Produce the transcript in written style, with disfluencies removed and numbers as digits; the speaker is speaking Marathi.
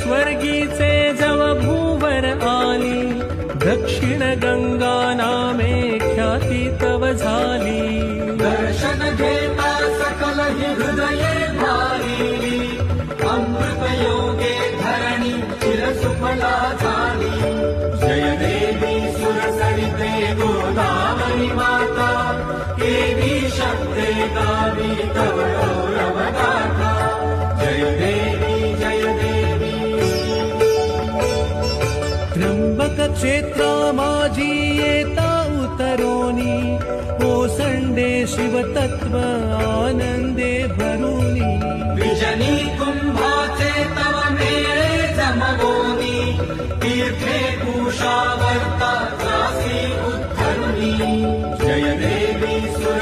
स्वर्गीचे जव भूवर आली, दक्षिण गंगा नामे ख्याती तव झाली. दर्शन घेता सकल हि हृदये भारी, अमृत योगे धरणी चिरसुफला झाली. जय देवी सुरसरिते गोदावरी माता, केवी शब्दे गावी तव गौरव गाथा. जय देवी जय देवी. त्र्यंबक क्षेत्रा माझी येता उतरोनी, ओसंडे शिवतत्व आनंदे भरुनी. विजनी कुंभाचे तव मेळे जमवोनी, तीर्थे कुशावर्ता